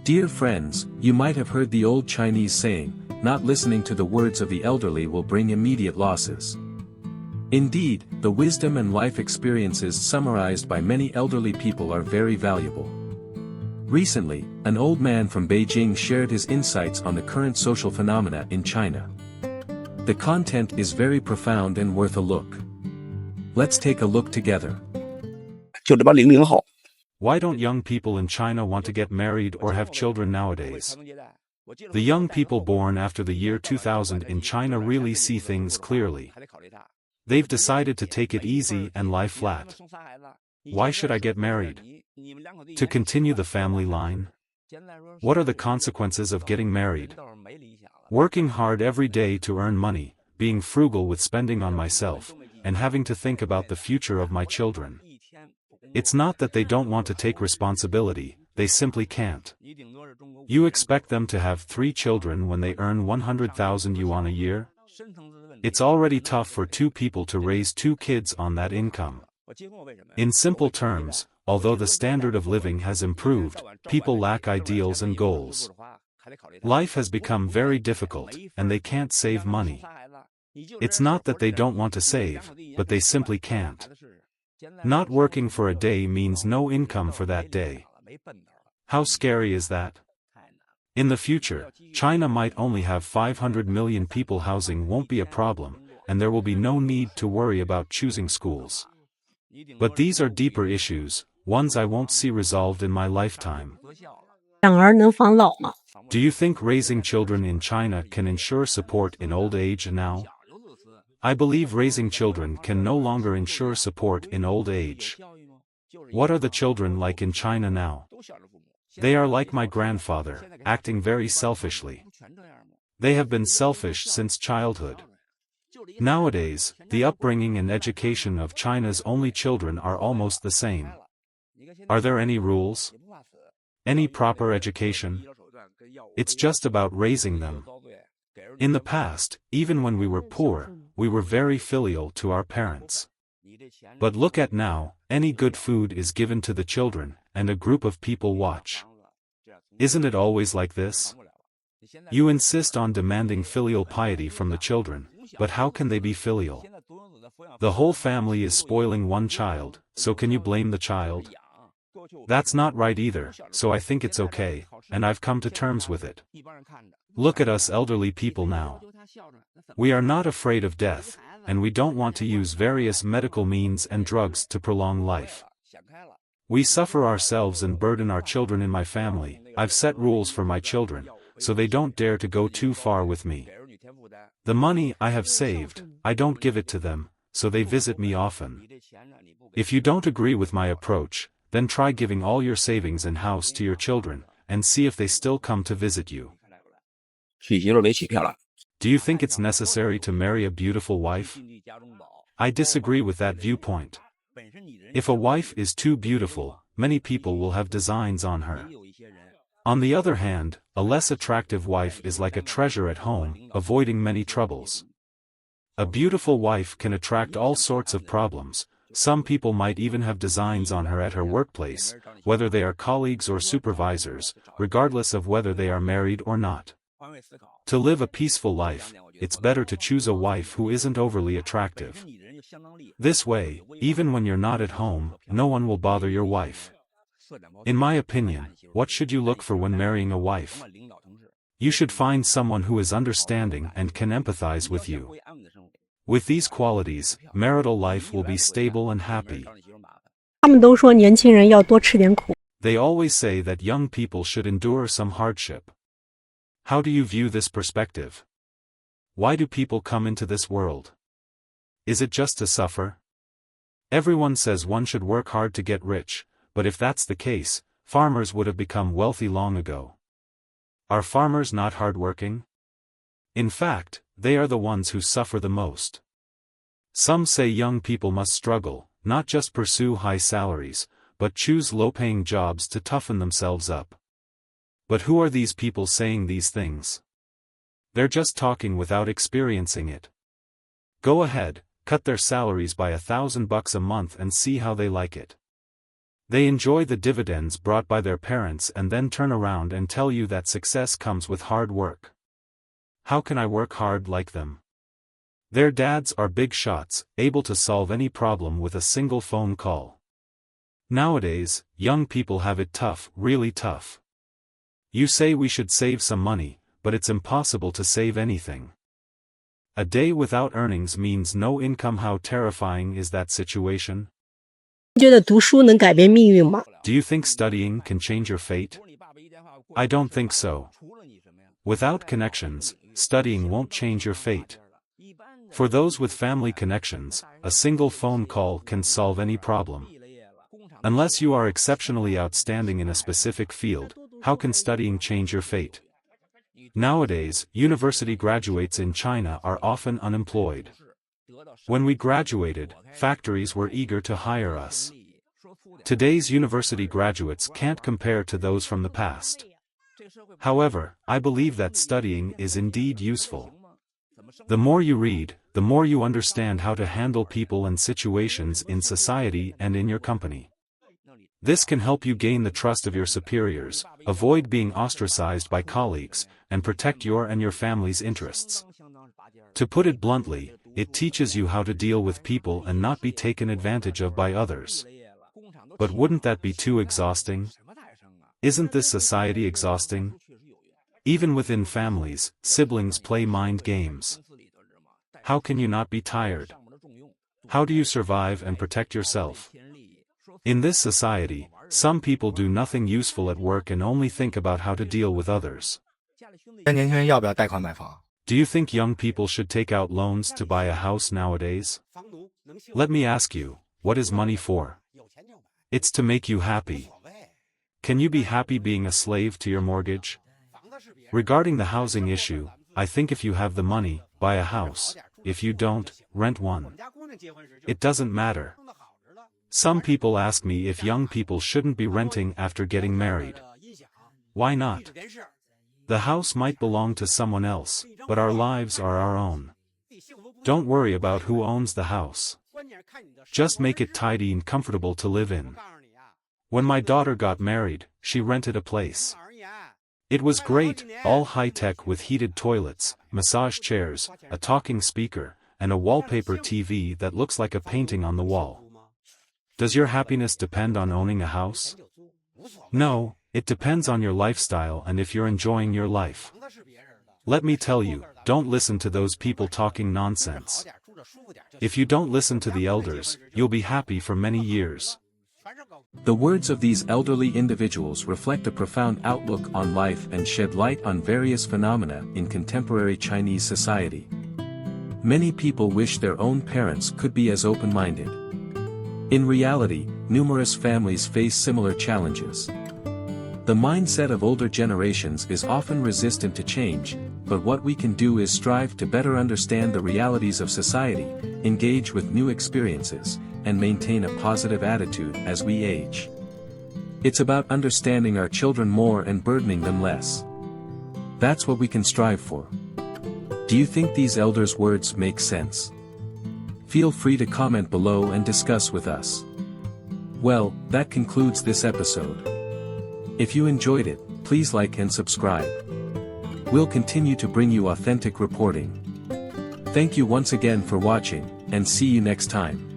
Dear friends, you might have heard the old Chinese saying, not listening to the words of the elderly will bring immediate losses. Indeed, the wisdom and life experiences summarized by many elderly people are very valuable. Recently, an old man from Beijing shared his insights on the current social phenomena in China. The content is very profound and worth a look. Let's take a look together. Why don't young people in China want to get married or have children nowadays? The young people born after the year 2000 in China really see things clearly. They've decided to take it easy and lie flat. Why should I get married? To continue the family line? What are the consequences of getting married? Working hard every day to earn money, being frugal with spending on myself, and having to think about the future of my children. It's not that they don't want to take responsibility, they simply can't. You expect them to have 3 children when they earn 100,000 yuan a year? It's already tough for 2 people to raise 2 kids on that income. In simple terms, although the standard of living has improved, people lack ideals and goals. Life has become very difficult, and they can't save money. It's not that they don't want to save, but they simply can't. Not working for a day means no income for that day. How scary is that? In the future, China might only have 500 million people. Housing won't be a problem, and there will be no need to worry about choosing schools. But these are deeper issues, ones I won't see resolved in my lifetime. Do you think raising children in China can ensure support in old age now? I believe raising children can no longer ensure support in old age. What are the children like in China now? They are like my grandfather, acting very selfishly. They have been selfish since childhood. Nowadays, the upbringing and education of China's only children are almost the same. Are there any rules? Any proper education? It's just about raising them. In the past, even when we were poor, we were very filial to our parents. But look at now, any good food is given to the children, and a group of people watch. Isn't it always like this? You insist on demanding filial piety from the children, but how can they be filial? The whole family is spoiling one child, so can you blame the child? That's not right either, so I think it's okay, and I've come to terms with it. Look at us elderly people now. We are not afraid of death, and we don't want to use various medical means and drugs to prolong life. We suffer ourselves and burden our children. In my family, I've set rules for my children, so they don't dare to go too far with me. The money I have saved, I don't give it to them, so they visit me often. If you don't agree with my approach, then try giving all your savings and house to your children, and see if they still come to visit you. Do you think it's necessary to marry a beautiful wife? I disagree with that viewpoint. If a wife is too beautiful, many people will have designs on her. On the other hand, a less attractive wife is like a treasure at home, avoiding many troubles. A beautiful wife can attract all sorts of problems. Some people might even have designs on her at her workplace, whether they are colleagues or supervisors, regardless of whether they are married or not. To live a peaceful life, it's better to choose a wife who isn't overly attractive. This way, even when you're not at home, no one will bother your wife. In my opinion, what should you look for when marrying a wife? You should find someone who is understanding and can empathize with you. With these qualities, marital life will be stable and happy. They always say that young people should endure some hardship. How do you view this perspective? Why do people come into this world? Is it just to suffer? Everyone says one should work hard to get rich, but if that's the case, farmers would have become wealthy long ago. Are farmers not hardworking? In fact, they are the ones who suffer the most. Some say young people must struggle, not just pursue high salaries, but choose low-paying jobs to toughen themselves up. But who are these people saying these things? They're just talking without experiencing it. Go ahead, cut their salaries by $1,000 a month and see how they like it. They enjoy the dividends brought by their parents and then turn around and tell you that success comes with hard work. How can I work hard like them? Their dads are big shots, able to solve any problem with a single phone call. Nowadays, young people have it tough, really tough. You say we should save some money, but it's impossible to save anything. A day without earnings means no income. How terrifying is that situation? 觉得读书能改变命运吗？ Do you think studying can change your fate? I don't think so. Without connections, studying won't change your fate. For those with family connections, a single phone call can solve any problem. Unless you are exceptionally outstanding in a specific field, how can studying change your fate? Nowadays, university graduates in China are often unemployed. When we graduated, factories were eager to hire us. Today's university graduates can't compare to those from the past. However, I believe that studying is indeed useful. The more you read, the more you understand how to handle people and situations in society and in your company. This can help you gain the trust of your superiors, avoid being ostracized by colleagues, and protect your and your family's interests. To put it bluntly, it teaches you how to deal with people and not be taken advantage of by others. But wouldn't that be too exhausting? Isn't this society exhausting? Even within families, siblings play mind games. How can you not be tired? How do you survive and protect yourself? In this society, some people do nothing useful at work and only think about how to deal with others. 年轻人要不要贷款买房？ Do you think young people should take out loans to buy a house nowadays? Let me ask you, what is money for? It's to make you happy. Can you be happy being a slave to your mortgage? Regarding the housing issue, I think if you have the money, buy a house. If you don't, rent one. It doesn't matter. Some people ask me if young people shouldn't be renting after getting married. Why not? The house might belong to someone else, but our lives are our own. Don't worry about who owns the house. Just make it tidy and comfortable to live in. When my daughter got married, she rented a place. It was great, all high-tech with heated toilets, massage chairs, a talking speaker, and a wallpaper TV that looks like a painting on the wall. Does your happiness depend on owning a house? No, it depends on your lifestyle and if you're enjoying your life. Let me tell you, don't listen to those people talking nonsense. If you don't listen to the elders, you'll be happy for many years. The words of these elderly individuals reflect a profound outlook on life and shed light on various phenomena in contemporary Chinese society. Many people wish their own parents could be as open-minded. In reality, numerous families face similar challenges. The mindset of older generations is often resistant to change, but what we can do is strive to better understand the realities of society, engage with new experiences, and maintain a positive attitude as we age. It's about understanding our children more and burdening them less. That's what we can strive for. Do you think these elders' words make sense? Feel free to comment below and discuss with us. Well, that concludes this episode. If you enjoyed it, please like and subscribe. We'll continue to bring you authentic reporting. Thank you once again for watching, and see you next time.